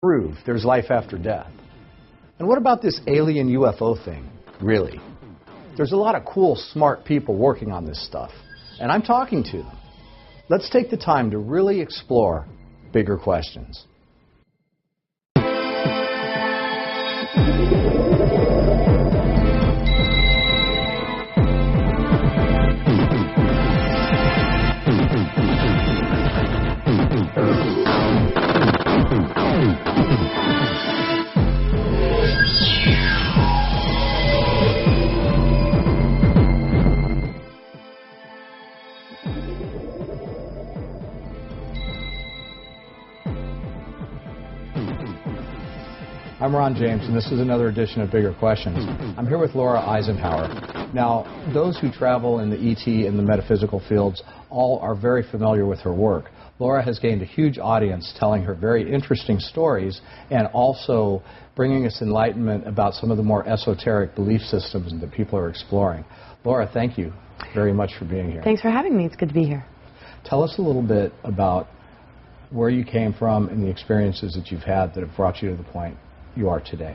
prove there's life after death? And what about this alien UFO thing, really? There's a lot of cool, smart people working on this stuff, and I'm talking to them. Let's take the time to really explore bigger questions. I'm Ron James, and this is another edition of Bigger Questions. I'm here with Laura Eisenhower. Now, those who travel in the ET and the metaphysical fields all are very familiar with her work. Laura has gained a huge audience telling her very interesting stories and also bringing us enlightenment about some of the more esoteric belief systems that people are exploring. Laura, thank you very much for being here. Thanks for having me. It's good to be here. Tell us a little bit about where you came from and the experiences that you've had that have brought you to the point you are today.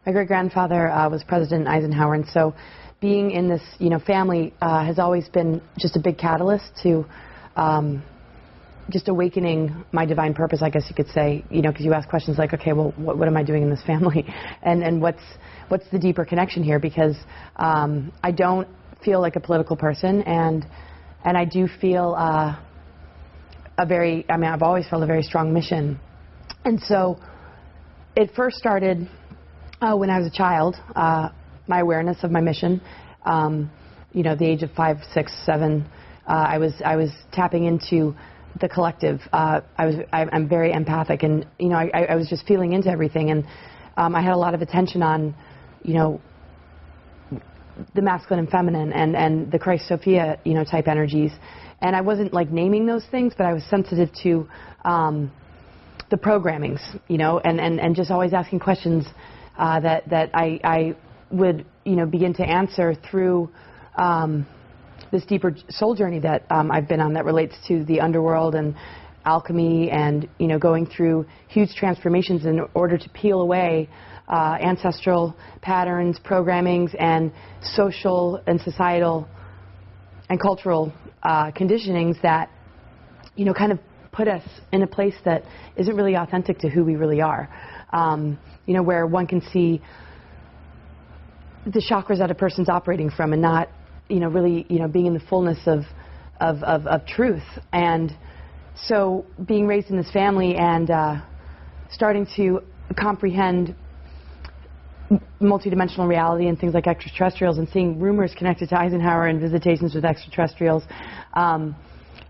My great-grandfather was President Eisenhower, and so being in this, family has always been just a big catalyst to just awakening my divine purpose, I guess you could say, because you ask questions like, okay, well, what am I doing in this family? And what's the deeper connection here? Because I don't feel like a political person, and I do feel I've always felt a very strong mission. And so it first started when I was a child, my awareness of my mission. The age of 5, 6, 7, I was tapping into the collective. I'm very empathic, and I was just feeling into everything, and I had a lot of attention on the masculine and feminine and the Christ Sophia type energies, and I wasn't like naming those things, but I was sensitive to the programmings, and just always asking questions that I would, begin to answer through this deeper soul journey that I've been on that relates to the underworld and alchemy and, going through huge transformations in order to peel away ancestral patterns, programmings, and social and societal and cultural conditionings that, kind of put us in a place that isn't really authentic to who we really are. Where one can see the chakras that a person's operating from and not, really, being in the fullness of truth. And so being raised in this family and starting to comprehend multidimensional reality and things like extraterrestrials and seeing rumors connected to Eisenhower and visitations with extraterrestrials,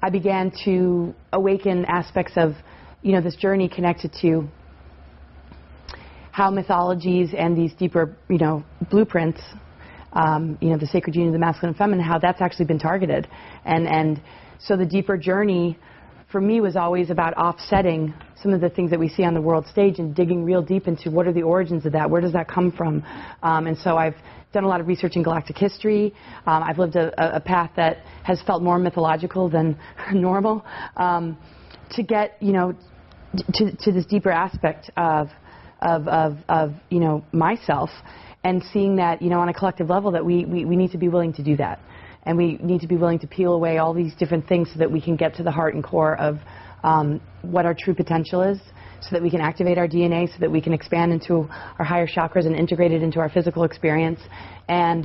I began to awaken aspects of, this journey connected to how mythologies and these deeper, blueprints, the sacred union of the masculine and feminine, how that's actually been targeted. And so the deeper journey for me was always about offsetting some of the things that we see on the world stage and digging real deep into what are the origins of that, where does that come from. And so I've done a lot of research in galactic history. I've lived a path that has felt more mythological than normal, to get, to this deeper aspect of myself, and seeing that, on a collective level that we need to be willing to do that. And we need to be willing to peel away all these different things so that we can get to the heart and core of what our true potential is, so that we can activate our DNA, so that we can expand into our higher chakras and integrate it into our physical experience. And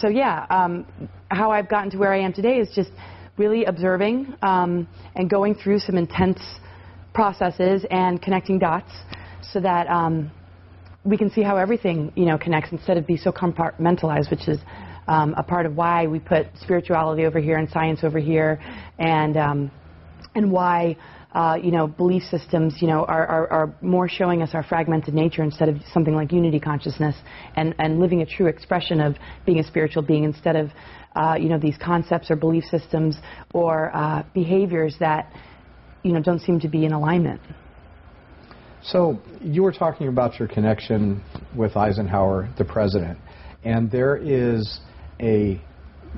so, how I've gotten to where I am today is just really observing and going through some intense processes and connecting dots so that we can see how everything, connects instead of be so compartmentalized, which is a part of why we put spirituality over here and science over here, and why belief systems are more showing us our fragmented nature instead of something like unity consciousness and living a true expression of being a spiritual being instead of these concepts or belief systems or behaviors that don't seem to be in alignment. So you were talking about your connection with Eisenhower, the president, and there is a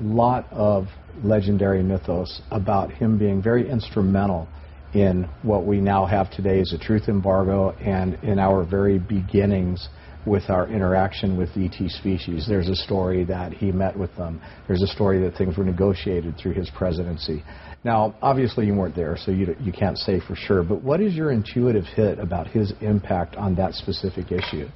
lot of legendary mythos about him being very instrumental in what we now have today as a truth embargo and in our very beginnings with our interaction with ET species. There's a story that he met with them. There's a story that things were negotiated through his presidency. Now, obviously you weren't there, so you can't say for sure, but what is your intuitive hit about his impact on that specific issue?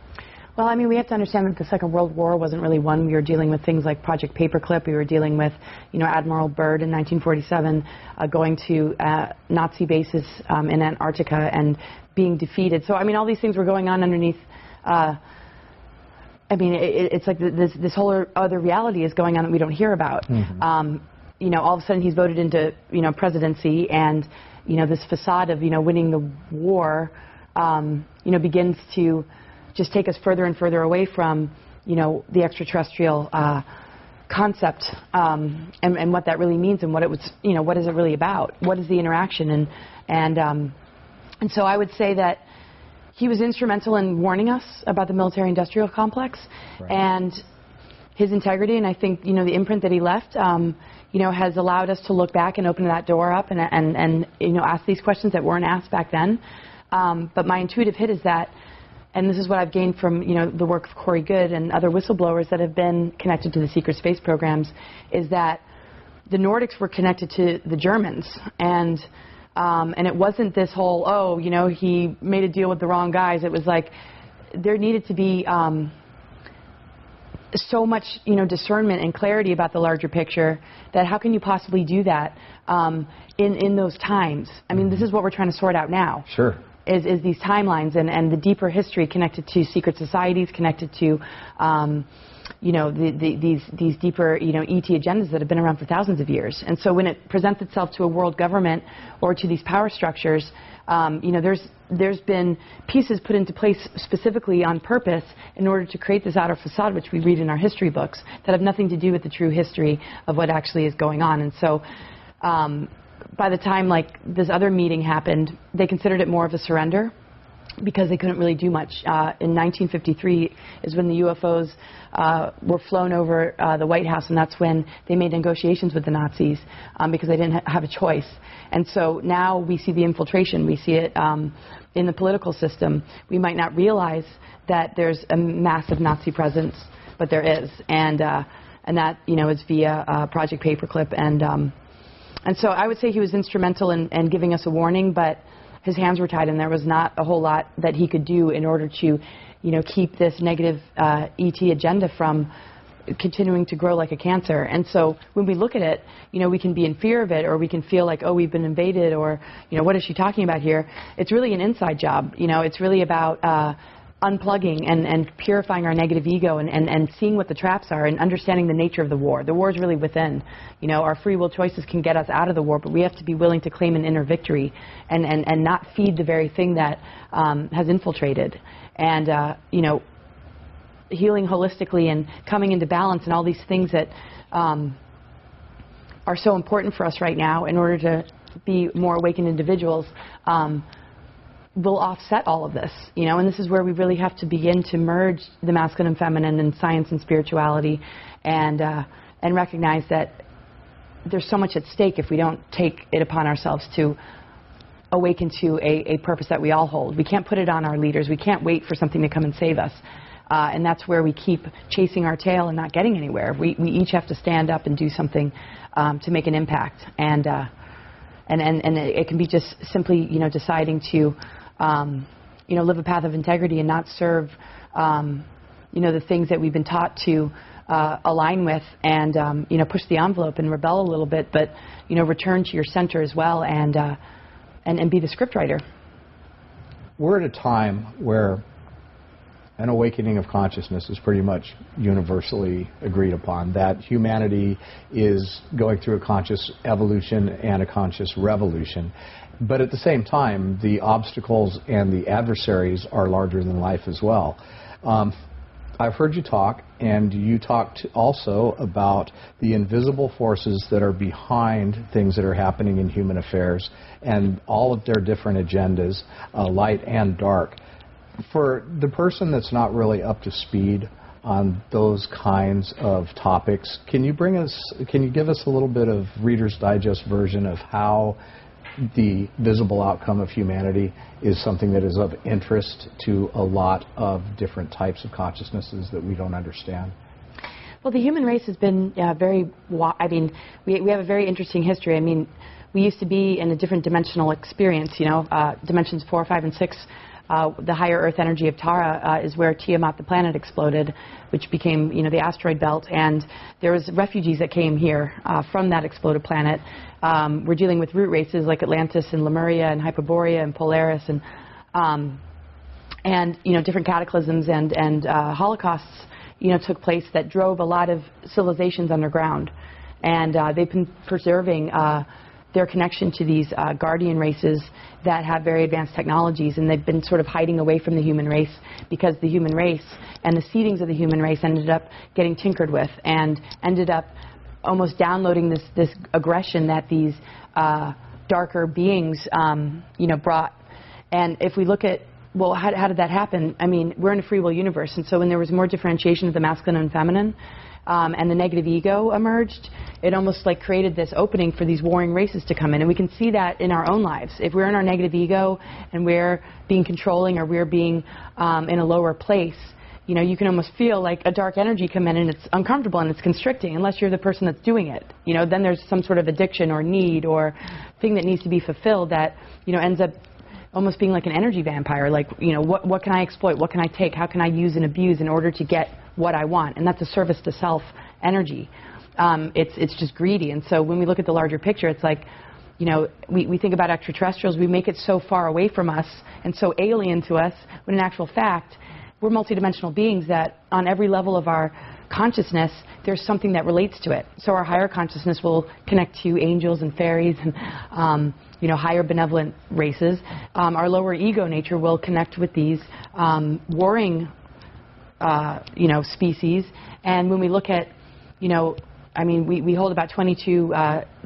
Well, I mean, we have to understand that the Second World War wasn't really one. We were dealing with things like Project Paperclip. We were dealing with, Admiral Byrd in 1947 going to Nazi bases in Antarctica and being defeated. So, I mean, all these things were going on underneath. It's like this whole other reality is going on that we don't hear about. Mm-hmm. All of a sudden he's voted into, presidency, and, this facade of, winning the war, begins to just take us further and further away from, the extraterrestrial concept and what that really means and what it was, what is it really about? What is the interaction? And so I would say that he was instrumental in warning us about the military-industrial complex, right, and his integrity, and I think, the imprint that he left, has allowed us to look back and open that door up and ask these questions that weren't asked back then. But my intuitive hit is that, and this is what I've gained from, the work of Corey Goode and other whistleblowers that have been connected to the secret space programs, is that the Nordics were connected to the Germans, and it wasn't this whole, he made a deal with the wrong guys. It was like there needed to be so much, discernment and clarity about the larger picture, that how can you possibly do that in those times? I mean, this is what we're trying to sort out now. Sure. Is these timelines and the deeper history connected to secret societies, connected to these deeper, ET agendas that have been around for thousands of years. And so when it presents itself to a world government or to these power structures, there's been pieces put into place specifically on purpose in order to create this outer facade, which we read in our history books, that have nothing to do with the true history of what actually is going on. And so by the time this other meeting happened, they considered it more of a surrender, because they couldn't really do much. In 1953 is when the UFOs were flown over the White House, and that's when they made negotiations with the Nazis because they didn't have a choice. And so now we see the infiltration. We see it in the political system. We might not realize that there's a massive Nazi presence, but there is, and that is via Project Paperclip. And so I would say he was instrumental in giving us a warning, but his hands were tied, and there was not a whole lot that he could do in order to, keep this negative ET agenda from continuing to grow like a cancer. And so when we look at it, we can be in fear of it, or we can feel like, oh, we've been invaded, or, what is she talking about here? It's really an inside job. It's really about unplugging and purifying our negative ego and seeing what the traps are and understanding the nature of the war. The war is really within. Our free will choices can get us out of the war, but we have to be willing to claim an inner victory and not feed the very thing that has infiltrated. And, healing holistically and coming into balance and all these things that are so important for us right now in order to be more awakened individuals, will offset all of this, and this is where we really have to begin to merge the masculine and feminine and science and spirituality, and recognize that there's so much at stake if we don't take it upon ourselves to awaken to a purpose that we all hold. We can't put it on our leaders. We can't wait for something to come and save us, and that's where we keep chasing our tail and not getting anywhere. We each have to stand up and do something to make an impact, and it can be just simply deciding to live a path of integrity and not serve, the things that we've been taught to align with, and, push the envelope and rebel a little bit, but, return to your center as well and be the scriptwriter. We're at a time where an awakening of consciousness is pretty much universally agreed upon, that humanity is going through a conscious evolution and a conscious revolution. But at the same time, the obstacles and the adversaries are larger than life as well. I've heard you talk, and you talked also about the invisible forces that are behind things that are happening in human affairs and all of their different agendas, light and dark. For the person that's not really up to speed on those kinds of topics, can you give us a little bit of Reader's Digest version of how the visible outcome of humanity is something that is of interest to a lot of different types of consciousnesses that we don't understand? Well, the human race has been we have a very interesting history. I mean, we used to be in a different dimensional experience, dimensions 4, 5, and 6. The higher Earth energy of Tara is where Tiamat, the planet, exploded, which became, the asteroid belt. And there was refugees that came here from that exploded planet. We're dealing with root races like Atlantis and Lemuria and Hyperborea and Polaris and different cataclysms and holocausts, took place that drove a lot of civilizations underground. And they've been preserving their connection to these guardian races that have very advanced technologies, and they've been sort of hiding away from the human race because the human race and the seedings of the human race ended up getting tinkered with and ended up almost downloading this aggression that these darker beings, brought. And if we look at, well, how did that happen? I mean, we're in a free will universe, and so when there was more differentiation of the masculine and feminine, and the negative ego emerged, it almost like created this opening for these warring races to come in. And we can see that in our own lives. If we're in our negative ego and we're being controlling or we're being in a lower place, you can almost feel like a dark energy come in and it's uncomfortable and it's constricting unless you're the person that's doing it. Then there's some sort of addiction or need or thing that needs to be fulfilled that, ends up almost being like an energy vampire. Like, what can I exploit? What can I take? How can I use and abuse in order to get what I want? And that's a service to self energy. It's just greedy. And so when we look at the larger picture, it's like, we think about extraterrestrials, we make it so far away from us and so alien to us, when in actual fact, we're multidimensional beings that on every level of our consciousness, there's something that relates to it. So our higher consciousness will connect to angels and fairies and, higher benevolent races. Our lower ego nature will connect with these warring species. And when we look at, we hold about 22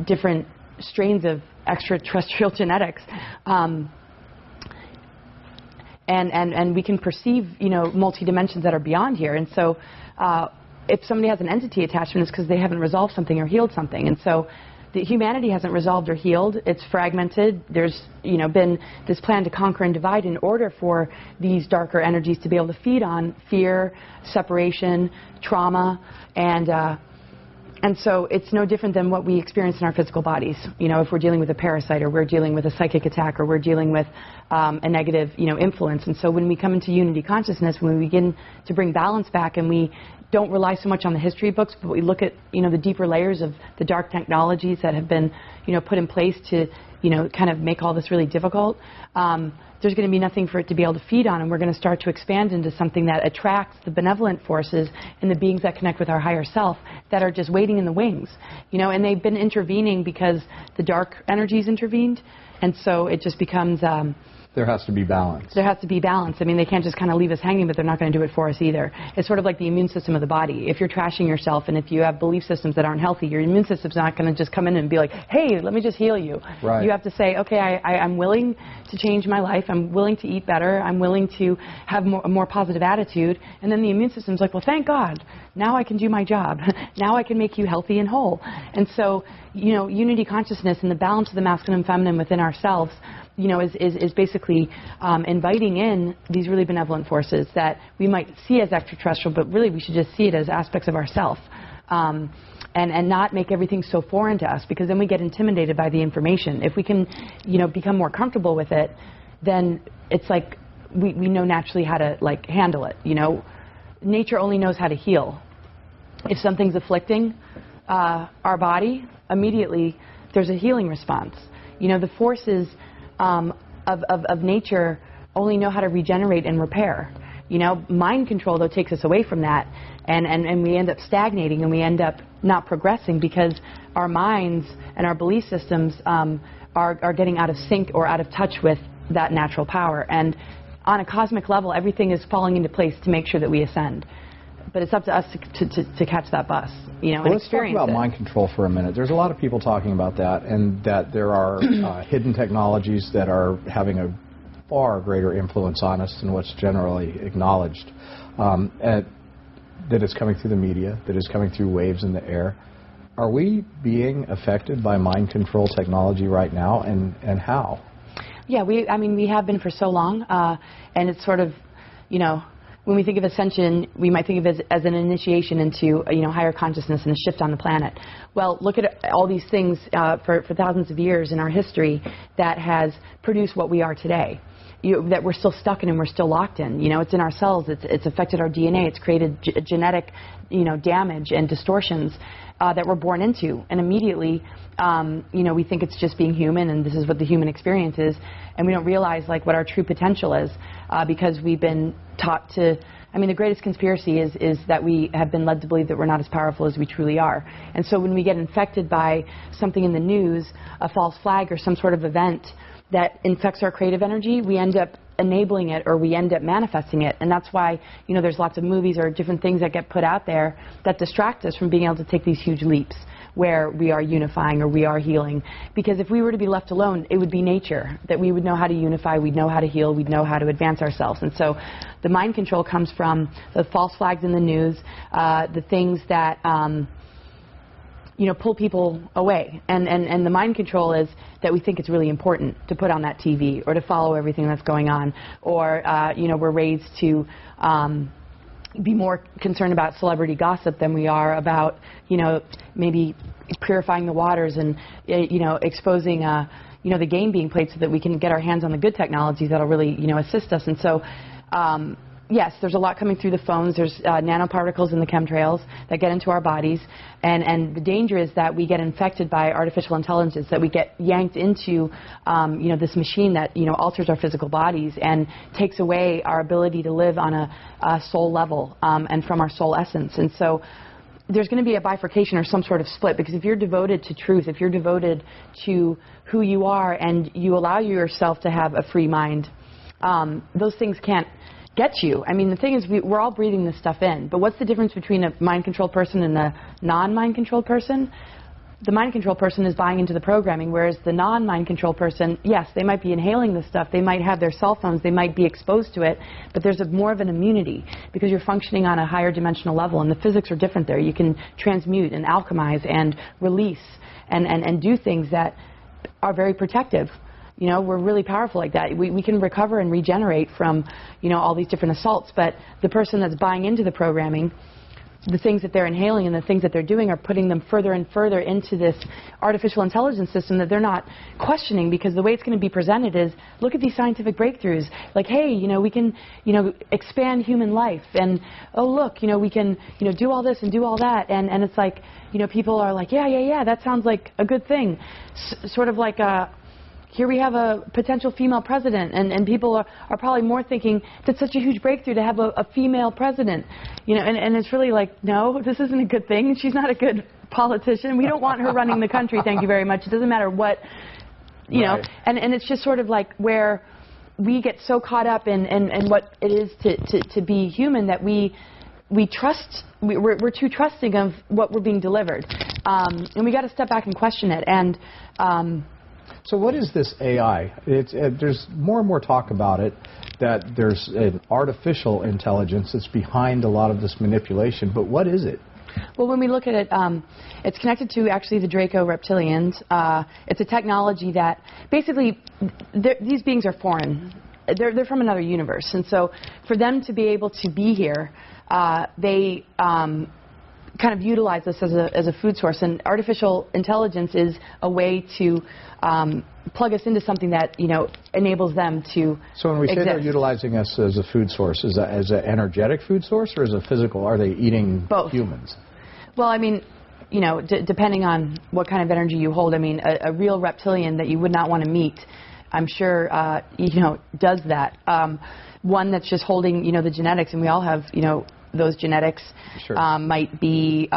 different strains of extraterrestrial genetics. And we can perceive, multi-dimensions that are beyond here. And so if somebody has an entity attachment, it's because they haven't resolved something or healed something. And so the humanity hasn't resolved or healed. It's fragmented. There's, been this plan to conquer and divide in order for these darker energies to be able to feed on fear, separation, trauma, and so it's no different than what we experience in our physical bodies. If we're dealing with a parasite or we're dealing with a psychic attack or we're dealing with a negative, influence. And so when we come into unity consciousness, when we begin to bring balance back and we don't rely so much on the history books, but we look at, the deeper layers of the dark technologies that have been, put in place to, kind of make all this really difficult, there's going to be nothing for it to be able to feed on, and we're going to start to expand into something that attracts the benevolent forces and the beings that connect with our higher self that are just waiting in the wings, and they've been intervening because the dark energies intervened, and so it just becomes... there has to be balance. There has to be balance. I mean, they can't just kind of leave us hanging, but they're not going to do it for us either. It's sort of like the immune system of the body. If you're trashing yourself and if you have belief systems that aren't healthy, your immune system's not going to just come in and be like, hey, let me just heal you. Right. You have to say, okay, I'm willing to change my life. I'm willing to eat better. I'm willing to have a more positive attitude. And then the immune system's like, well, thank God. Now I can do my job. Now I can make you healthy and whole. And so, unity consciousness and the balance of the masculine and feminine within ourselves, is basically inviting in these really benevolent forces that we might see as extraterrestrial, but really we should just see it as aspects of ourself, and not make everything so foreign to us, because then we get intimidated by the information. If we can, become more comfortable with it, then it's like we know naturally how to handle it. Nature only knows how to heal. If something's afflicting our body, immediately there's a healing response. The forces of nature only know how to regenerate and repair. Mind control, though, takes us away from that, and we end up stagnating and we end up not progressing because our minds and our belief systems are getting out of sync or out of touch with that natural power. And on a cosmic level, everything is falling into place to make sure that we ascend. But it's up to us to catch that bus, and let's talk about mind control for a minute. There's a lot of people talking about that, and that there are hidden technologies that are having a far greater influence on us than what's generally acknowledged. That is coming through the media, that is coming through waves in the air. Are we being affected by mind control technology right now, and how? Yeah, I mean, we have been for so long, and it's sort of, you know, when we think of ascension, we might think of it as an initiation into, you know, higher consciousness and a shift on the planet. Well, look at all these things for thousands of years in our history that has produced what we are today. That we're still stuck in and we're still locked in. You know, it's in our cells. It's affected our DNA. It's created genetic, you know, damage and distortions that we're born into. And immediately, you know, we think it's just being human and this is what the human experience is. And we don't realize, like, what our true potential is because we've been taught to... I mean, the greatest conspiracy is that we have been led to believe that we're not as powerful as we truly are. And so when we get infected by something in the news, a false flag or some sort of event that infects our creative energy, we end up enabling it or we end up manifesting it. And that's why, you know, there's lots of movies or different things that get put out there that distract us from being able to take these huge leaps where we are unifying or we are healing. Because if we were to be left alone, it would be nature, that we would know how to unify, we'd know how to heal, we'd know how to advance ourselves. And so the mind control comes from the false flags in the news, the things that... you know, pull people away. And the mind control is that we think it's really important to put on that TV or to follow everything that's going on. Or, you know, we're raised to be more concerned about celebrity gossip than we are about, you know, maybe purifying the waters and, you know, exposing, you know, the game being played so that we can get our hands on the good technologies that'll really, you know, assist us. And so, yes, there's a lot coming through the phones. There's nanoparticles in the chemtrails that get into our bodies. And the danger is that we get infected by artificial intelligence, that we get yanked into, you know, this machine that, you know, alters our physical bodies and takes away our ability to live on a soul level and from our soul essence. And so there's going to be a bifurcation or some sort of split, because if you're devoted to truth, if you're devoted to who you are and you allow yourself to have a free mind, those things can't get you. I mean, the thing is, we're all breathing this stuff in. But what's the difference between a mind-controlled person and a non-mind-controlled person? The mind-controlled person is buying into the programming, whereas the non-mind-controlled person, yes, they might be inhaling this stuff, they might have their cell phones, they might be exposed to it, but there's more of an immunity because you're functioning on a higher dimensional level, and the physics are different there. You can transmute and alchemize and release and do things that are very protective. You know, we're really powerful like that. We can recover and regenerate from, you know, all these different assaults. But the person that's buying into the programming, the things that they're inhaling and the things that they're doing are putting them further and further into this artificial intelligence system that they're not questioning, because the way it's going to be presented is, look at these scientific breakthroughs. Like, hey, you know, we can, you know, expand human life. And, oh, look, you know, we can, you know, do all this and do all that. And it's like, you know, people are like, yeah, that sounds like a good thing. Sort of like a... Here we have a potential female president, and people are probably more thinking, that's such a huge breakthrough to have a female president. You know, and it's really like, no, this isn't a good thing. She's not a good politician. We don't want her running the country, thank you very much. It doesn't matter what, you know. And it's just sort of like where we get so caught up in what it is to be human that we're too trusting of what we're being delivered. And we got to step back and question it. And... So what is this AI? There's more and more talk about it, that there's an artificial intelligence that's behind a lot of this manipulation, but what is it? Well, when we look at it, it's connected to actually the Draco reptilians. It's a technology that basically, these beings are foreign. They're from another universe, and so for them to be able to be here, they kind of utilize this as a food source, and artificial intelligence is a way to plug us into something that, you know, enables them to So when we say exist. they're utilizing us as a food source, is that as an energetic food source or as a physical? Are they eating both humans? Well, I mean, you know, depending on what kind of energy you hold. I mean, a real reptilian that you would not want to meet, I'm sure, you know, does that. One that's just holding, you know, the genetics, and we all have, you know, those genetics, sure. Might be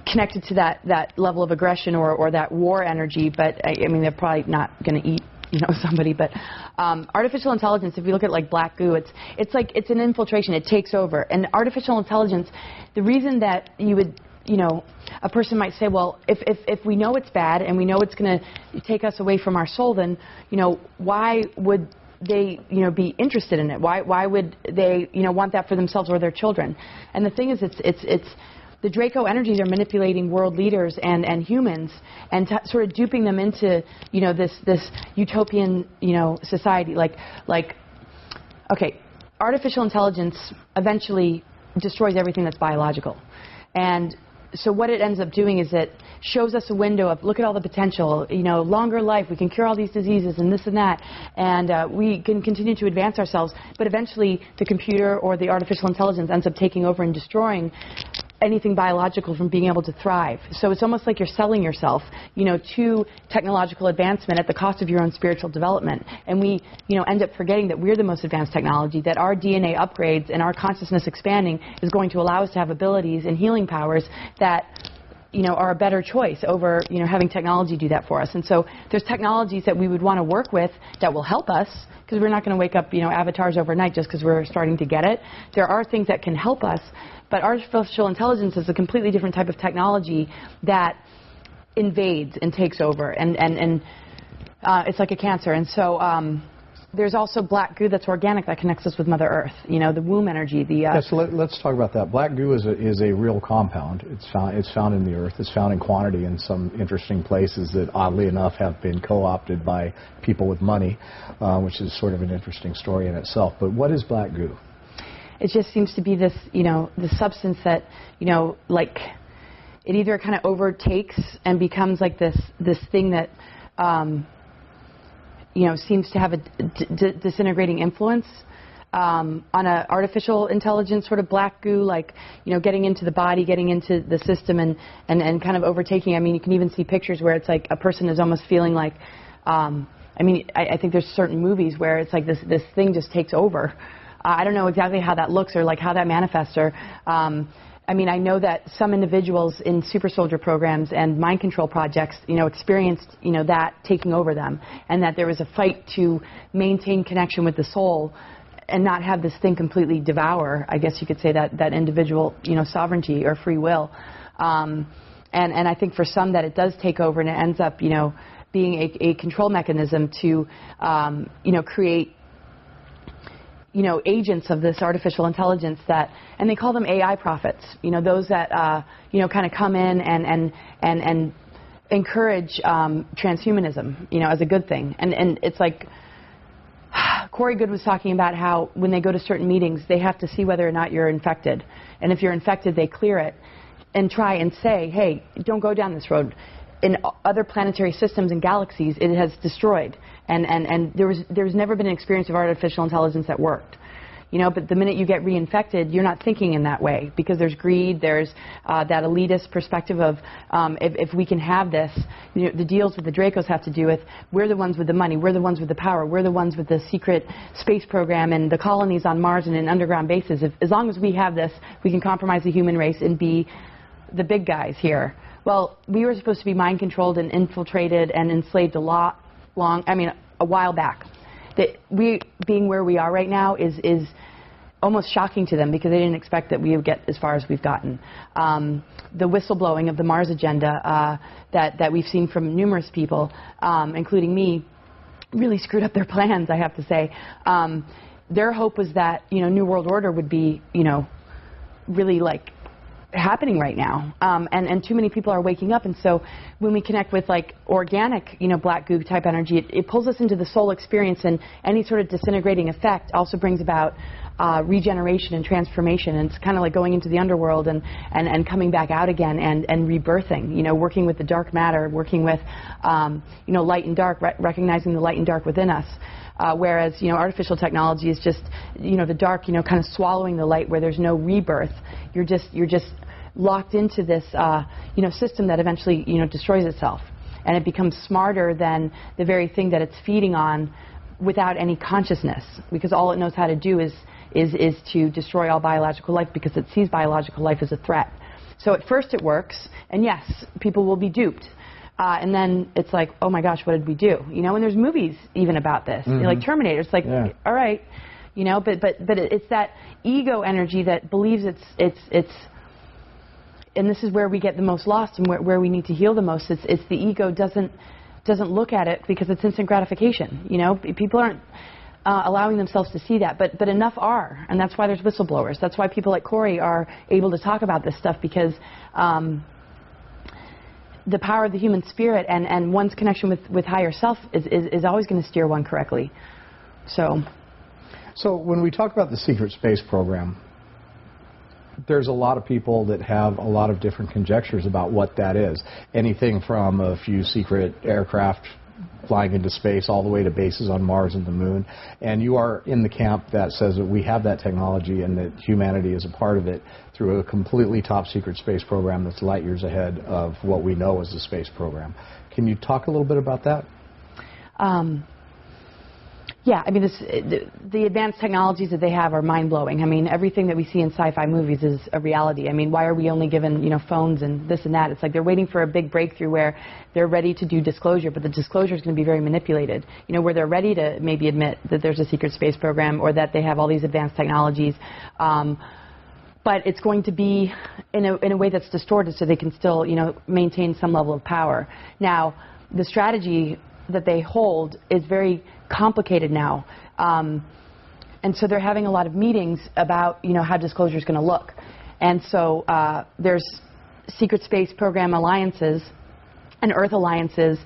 connected to that level of aggression or that war energy, but I mean, they're probably not going to eat, you know, somebody. But artificial intelligence, if you look at like black goo, it's like it's an infiltration. It takes over. And artificial intelligence, the reason that you would, you know, a person might say, well, if we know it's bad and we know it's going to take us away from our soul, then, you know, why would they, you know, be interested in it? Why would they, you know, want that for themselves or their children? And the thing is, the Draco energies are manipulating world leaders and humans and sort of duping them into, this utopian, society. Okay, artificial intelligence eventually destroys everything that's biological. And so what it ends up doing is it shows us a window of, look at all the potential, longer life, we can cure all these diseases and this and that, and we can continue to advance ourselves, but eventually the computer or the artificial intelligence ends up taking over and destroying anything biological from being able to thrive. So it's almost like you're selling yourself, to technological advancement at the cost of your own spiritual development. And we, end up forgetting that we're the most advanced technology, that our DNA upgrades and our consciousness expanding is going to allow us to have abilities and healing powers that are a better choice over, having technology do that for us. And so there's technologies that we would want to work with that will help us, because we're not going to wake up, avatars overnight just because we're starting to get it. There are things that can help us, but artificial intelligence is a completely different type of technology that invades and takes over, and it's like a cancer. And so there's also black goo that's organic that connects us with Mother Earth, the womb energy. So let's talk about that. Black goo is a real compound. It's found in the earth. It's found in quantity in some interesting places that, oddly enough, have been co-opted by people with money, which is sort of an interesting story in itself. But what is black goo? It just seems to be this, this substance that, it either kind of overtakes and becomes like this thing that, seems to have a disintegrating influence on an artificial intelligence, sort of black goo, getting into the body, getting into the system, and kind of overtaking. I mean, you can even see pictures where it's like a person is almost feeling like, I think there's certain movies where it's like this thing just takes over. I don't know exactly how that looks or how that manifests. Or, I know that some individuals in super soldier programs and mind control projects, experienced, that taking over them, and that there was a fight to maintain connection with the soul and not have this thing completely devour, I guess you could say, that individual, sovereignty or free will. And I think for some that it does take over, and it ends up, being a control mechanism to, create agents of this artificial intelligence and they call them AI prophets, those that, kind of come in and encourage transhumanism, as a good thing. And it's like, Corey Goode was talking about how when they go to certain meetings, they have to see whether or not you're infected. And if you're infected, they clear it and try and say, hey, don't go down this road. In other planetary systems and galaxies, it has destroyed. And there's never been an experience of artificial intelligence that worked. But the minute you get reinfected, you're not thinking in that way, because there's greed, there's that elitist perspective of if we can have this, the deals that the Dracos have to do with, we're the ones with the money, we're the ones with the power, we're the ones with the secret space program and the colonies on Mars and in underground bases. As long as we have this, we can compromise the human race and be the big guys here. Well, we were supposed to be mind controlled and infiltrated and enslaved a while back. That we being where we are right now is almost shocking to them, because they didn't expect that we would get as far as we've gotten. The whistleblowing of the Mars agenda that we've seen from numerous people, including me, really screwed up their plans, I have to say. Their hope was that, New World Order would be, really happening right now, and too many people are waking up. And so when we connect with organic, black goo type energy, it pulls us into the soul experience, and any sort of disintegrating effect also brings about regeneration and transformation. And it's kind of like going into the underworld and coming back out again and rebirthing, working with the dark matter, working with light and dark, recognizing the light and dark within us. Whereas, artificial technology is just, the dark, kind of swallowing the light, where there's no rebirth. You're just locked into this, system that eventually, destroys itself. And it becomes smarter than the very thing that it's feeding on without any consciousness, because all it knows how to do is to destroy all biological life, because it sees biological life as a threat. So at first it works, and yes, people will be duped. And then it's like, oh my gosh, what did we do? And there's movies even about this, like Terminator. It's like, all right, but it's that ego energy that believes it's, and this is where we get the most lost and where we need to heal the most. It's the ego doesn't look at it because it's instant gratification. People aren't allowing themselves to see that, but enough are, and that's why there's whistleblowers. That's why people like Corey are able to talk about this stuff, because the power of the human spirit and one's connection with higher self is always going to steer one correctly. So when we talk about the secret space program, there's a lot of people that have a lot of different conjectures about what that is. Anything from a few secret aircraft flying into space all the way to bases on Mars and the Moon. And you are in the camp that says that we have that technology and that humanity is a part of it through a completely top secret space program that's light years ahead of what we know as the space program. Can you talk a little bit about that? Yeah, I mean, the advanced technologies that they have are mind-blowing. I mean, everything that we see in sci-fi movies is a reality. I mean, why are we only given, phones and this and that? It's like they're waiting for a big breakthrough where they're ready to do disclosure, but the disclosure is going to be very manipulated. Where they're ready to maybe admit that there's a secret space program or that they have all these advanced technologies. But it's going to be in a way that's distorted so they can still, maintain some level of power. Now, the strategy that they hold is very complicated now. And so they're having a lot of meetings about, how disclosure is going to look. And so there's secret space program alliances and Earth alliances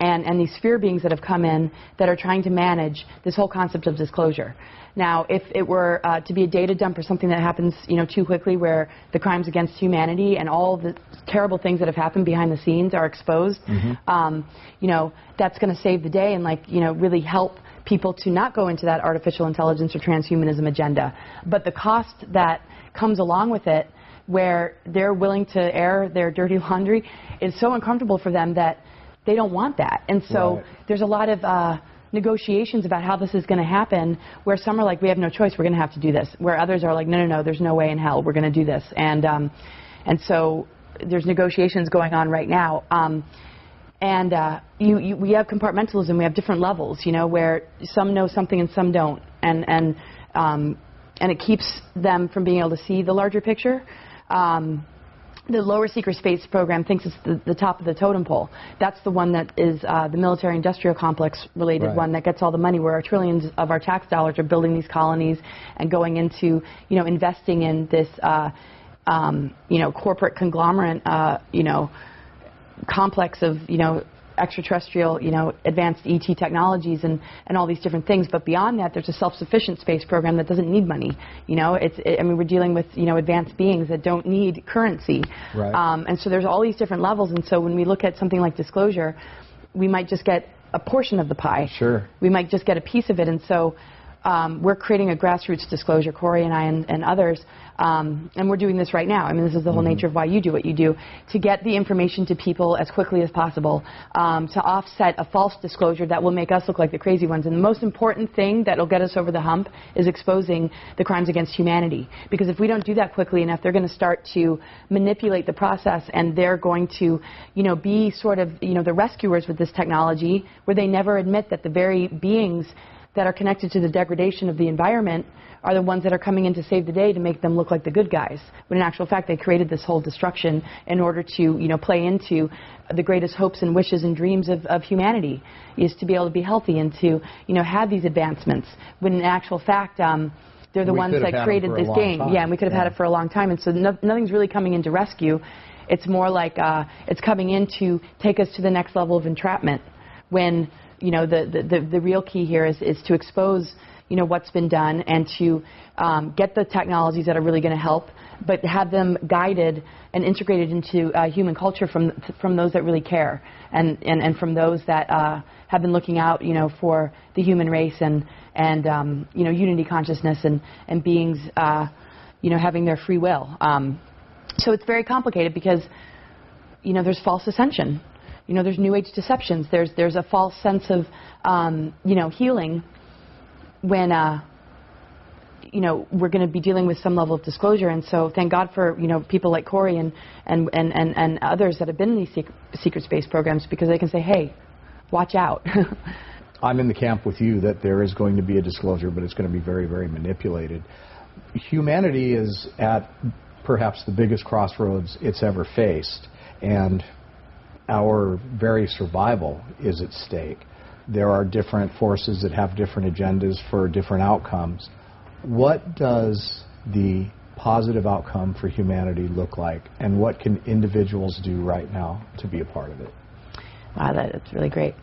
and these sphere beings that have come in that are trying to manage this whole concept of disclosure. Now, if it were to be a data dump or something that happens, too quickly, where the crimes against humanity and all the terrible things that have happened behind the scenes are exposed, that's going to save the day and, really help people to not go into that artificial intelligence or transhumanism agenda. But the cost that comes along with it, where they're willing to air their dirty laundry, is so uncomfortable for them that they don't want that. And so there's a lot of negotiations about how this is going to happen, where some are like, we have no choice, we're going to have to do this, where others are like, no, there's no way in hell, we're going to do this. And so there's negotiations going on right now. We have compartmentalism, we have different levels, where some know something and some don't. And it keeps them from being able to see the larger picture. The lower secret space program thinks it's the top of the totem pole. That's the one that is the military-industrial complex-related one that gets all the money, where our trillions of our tax dollars are building these colonies and going into, investing in this, corporate conglomerate, complex of, extraterrestrial, advanced ET technologies and all these different things. But beyond that, there's a self-sufficient space program that doesn't need money. We're dealing with, advanced beings that don't need currency. Right. And so there's all these different levels. And so when we look at something like disclosure, we might just get a portion of the pie. Sure. We might just get a piece of it. And so we're creating a grassroots disclosure, Corey and I and others, and we're doing this right now. I mean, this is the whole nature of why you do what you do, to get the information to people as quickly as possible, to offset a false disclosure that will make us look like the crazy ones. And the most important thing that will get us over the hump is exposing the crimes against humanity. Because if we don't do that quickly enough, they're going to start to manipulate the process, and they're going to, be sort of, the rescuers with this technology, where they never admit that the very beings that are connected to the degradation of the environment are the ones that are coming in to save the day to make them look like the good guys. When in actual fact, they created this whole destruction in order to, play into the greatest hopes and wishes and dreams of humanity, is to be able to be healthy and to, have these advancements. When in actual fact, they're the ones that created this game. Yeah, and we could have had it for a long time. And so nothing's really coming in to rescue. It's more like it's coming in to take us to the next level of entrapment, when the real key here is to expose, what's been done, and to get the technologies that are really going to help, but have them guided and integrated into human culture from those that really care, and from those that have been looking out, for the human race and unity consciousness and beings, having their free will. So it's very complicated because, there's false ascension. There's New Age deceptions. There's a false sense of, healing when, we're going to be dealing with some level of disclosure. And so thank God for, people like Corey and others that have been in these secret space programs, because they can say, hey, watch out. I'm in the camp with you that there is going to be a disclosure, but it's going to be very, very manipulated. Humanity is at perhaps the biggest crossroads it's ever faced, and our very survival is at stake. there are different forces that have different agendas for different outcomes. What does the positive outcome for humanity look like, and what can individuals do right now to be a part of it? Wow, that's really great.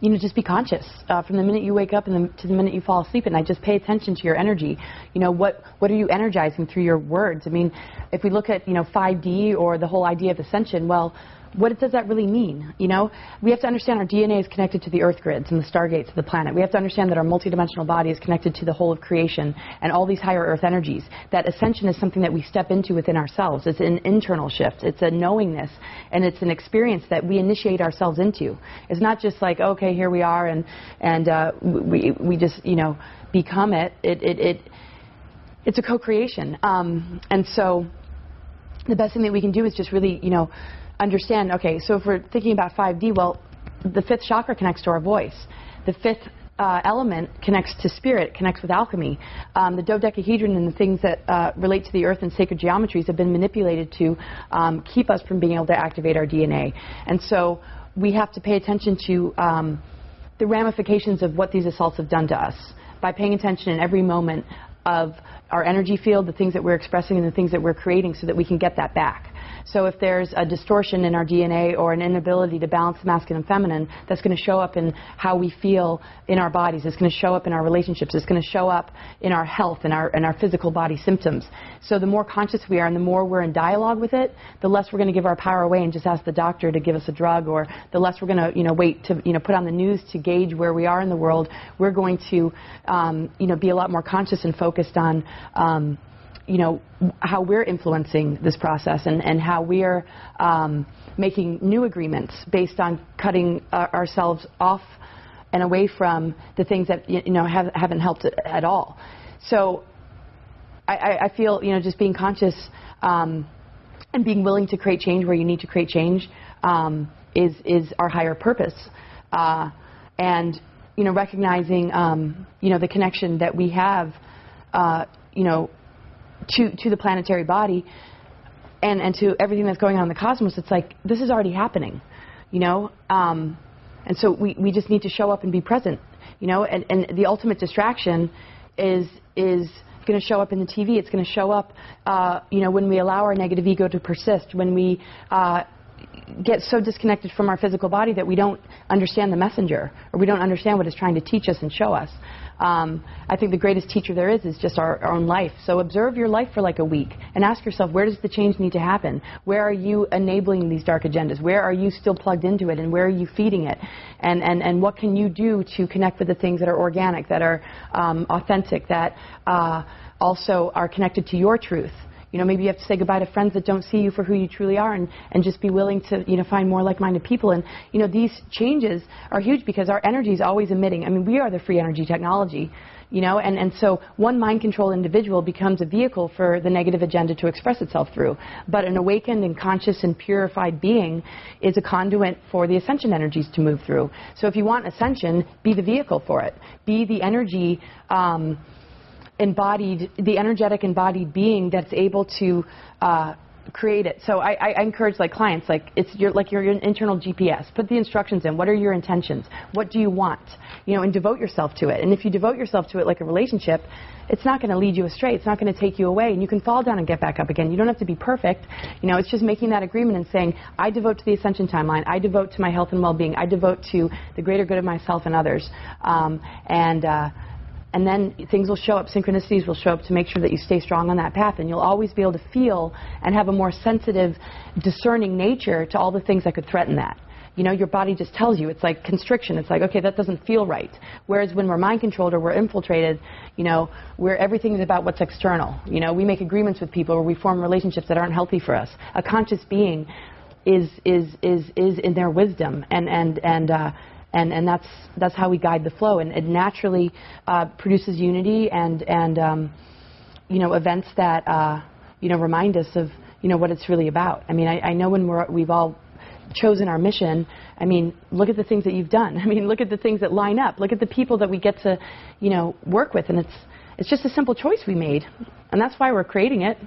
Just be conscious from the minute you wake up to the minute you fall asleep at night. Just pay attention to your energy. What are you energizing through your words? I mean, if we look at 5D or the whole idea of ascension, well, what does that really mean? We have to understand our DNA is connected to the earth grids and the stargates of the planet. We have to understand that our multidimensional body is connected to the whole of creation and all these higher earth energies. That ascension is something that we step into within ourselves. It's an internal shift. It's a knowingness, and it's an experience that we initiate ourselves into. It's not just like, okay, here we are, and we just become it. It's a co-creation, and so the best thing that we can do is just really understand, okay, so if we're thinking about 5D, well, the fifth chakra connects to our voice. The fifth element connects to spirit, connects with alchemy. The dodecahedron and the things that relate to the earth and sacred geometries have been manipulated to keep us from being able to activate our DNA. And so we have to pay attention to the ramifications of what these assaults have done to us by paying attention in every moment of our energy field, the things that we're expressing and the things that we're creating, so that we can get that back. So if there's a distortion in our DNA or an inability to balance the masculine and feminine, that's going to show up in how we feel in our bodies. It's going to show up in our relationships. It's going to show up in our health and our physical body symptoms. So the more conscious we are and the more we're in dialogue with it, the less we're going to give our power away and just ask the doctor to give us a drug, or the less we're going to wait to put on the news to gauge where we are in the world. We're going to be a lot more conscious and focused on how we're influencing this process and how we're making new agreements based on cutting ourselves off and away from the things that haven't helped at all. So I feel just being conscious and being willing to create change where you need to create change is our higher purpose, and recognizing the connection that we have to the planetary body and to everything that's going on in the cosmos. It's like, this is already happening, and so we just need to show up and be present, and the ultimate distraction is going to show up in the TV. It's going to show up, when we allow our negative ego to persist, when we get so disconnected from our physical body that we don't understand the messenger, or we don't understand what it's trying to teach us and show us. I think the greatest teacher there is just our own life. So observe your life for like a week and ask yourself, where does the change need to happen? Where are you enabling these dark agendas? Where are you still plugged into it, and where are you feeding it? And what can you do to connect with the things that are organic, that are authentic, that also are connected to your truth? Maybe you have to say goodbye to friends that don't see you for who you truly are, and just be willing to, find more like-minded people. And, these changes are huge because our energy is always emitting. I mean, we are the free energy technology, and so one mind-controlled individual becomes a vehicle for the negative agenda to express itself through. But an awakened and conscious and purified being is a conduit for the ascension energies to move through. So if you want ascension, be the vehicle for it. Be the energy the energetic embodied being that's able to create it. So I encourage clients, it's your internal GPS. Put the instructions in. What are your intentions? What do you want? And devote yourself to it. And if you devote yourself to it like a relationship, it's not going to lead you astray. It's not going to take you away. And you can fall down and get back up again. You don't have to be perfect. It's just making that agreement and saying, I devote to the ascension timeline. I devote to my health and well-being. I devote to the greater good of myself and others. And then things will show up, synchronicities will show up to make sure that you stay strong on that path. And you'll always be able to feel and have a more sensitive, discerning nature to all the things that could threaten that. Your body just tells you. It's like constriction. It's like, okay, that doesn't feel right. Whereas when we're mind-controlled or we're infiltrated, where everything is about what's external. We make agreements with people, or we form relationships that aren't healthy for us. A conscious being is in their wisdom, and that's how we guide the flow, and it naturally produces unity and events that remind us of what it's really about. I mean, I know when we've all chosen our mission. I mean, look at the things that you've done. I mean, look at the things that line up. Look at the people that we get to work with, and it's just a simple choice we made, and that's why we're creating it.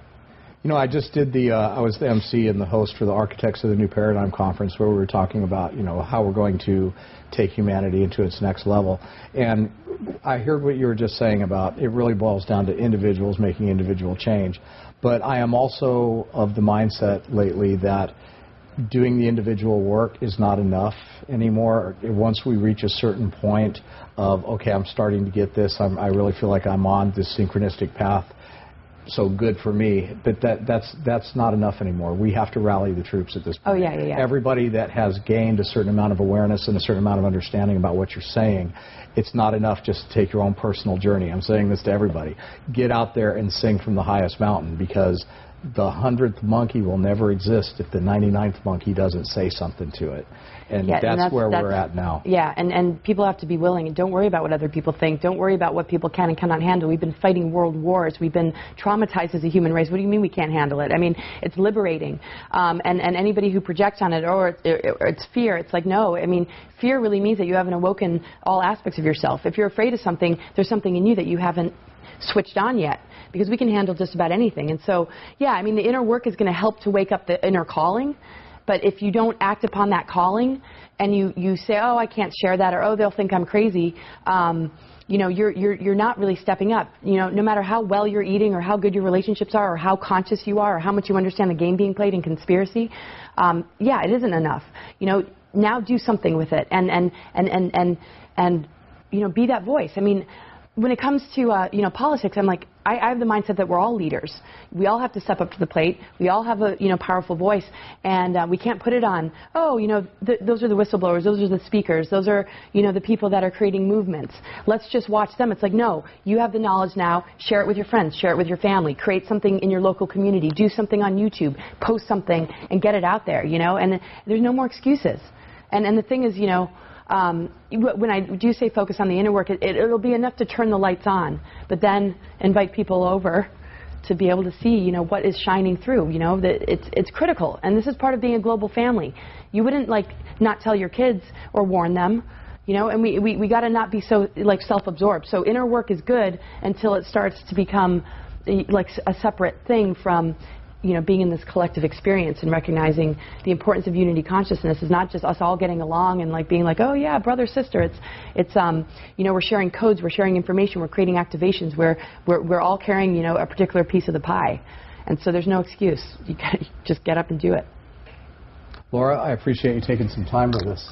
You know, I just did I was the MC and the host for the Architects of the New Paradigm Conference, where we were talking about, you know, how we're going to take humanity into its next level. And I heard what you were just saying about it really boils down to individuals making individual change. But I am also of the mindset lately that doing the individual work is not enough anymore. Once we reach a certain point of, okay, I'm starting to get this, I really feel like I'm on this synchronistic path, so good for me, but that's not enough anymore. We have to rally the troops at this point. Oh, yeah. Everybody that has gained a certain amount of awareness and a certain amount of understanding about what you're saying, it's not enough just to take your own personal journey. I'm saying this to everybody. Get out there and sing from the highest mountain, because the 100th monkey will never exist if the 99th monkey doesn't say something to it. And that's where we're at now. Yeah, and people have to be willing. And don't worry about what other people think. Don't worry about what people can and cannot handle. We've been fighting world wars. We've been traumatized as a human race. What do you mean we can't handle it? I mean, it's liberating. And anybody who projects on it, or it's fear, it's like, no. I mean, fear really means that you haven't awoken all aspects of yourself. If you're afraid of something, there's something in you that you haven't switched on yet, because we can handle just about anything. And so, yeah, I mean, the inner work is going to help to wake up the inner calling, but if you don't act upon that calling and you say, oh, I can't share that, or oh, they'll think I'm crazy, you know, you're not really stepping up. You know, no matter how well you're eating, or how good your relationships are, or how conscious you are, or how much you understand the game being played in conspiracy, yeah, it isn't enough. You know, now do something with it, and you know, be that voice. I mean, when it comes to you know, politics, I'm like, I have the mindset that we're all leaders. We all have to step up to the plate. We all have a, you know, powerful voice, and we can't put it on, oh, you know, those are the whistleblowers, those are the speakers, those are, you know, the people that are creating movements. Let's just watch them. It's like, no, you have the knowledge now. Share it with your friends. Share it with your family. Create something in your local community. Do something on YouTube. Post something and get it out there. You know, and there's no more excuses. And the thing is, you know, when I do say focus on the inner work, it'll be enough to turn the lights on, but then invite people over to be able to see, you know, what is shining through. You know, that it's critical, and this is part of being a global family. You wouldn't like not tell your kids or warn them, you know, and we got to not be so like self-absorbed. So inner work is good until it starts to become like a separate thing from, you know, being in this collective experience, and recognizing the importance of unity consciousness is not just us all getting along and like being like, oh yeah, brother, sister. It's you know, we're sharing codes, we're sharing information, we're creating activations, we're all carrying, you know, a particular piece of the pie, and so there's no excuse. You just get up and do it. Laura, I appreciate you taking some time with us.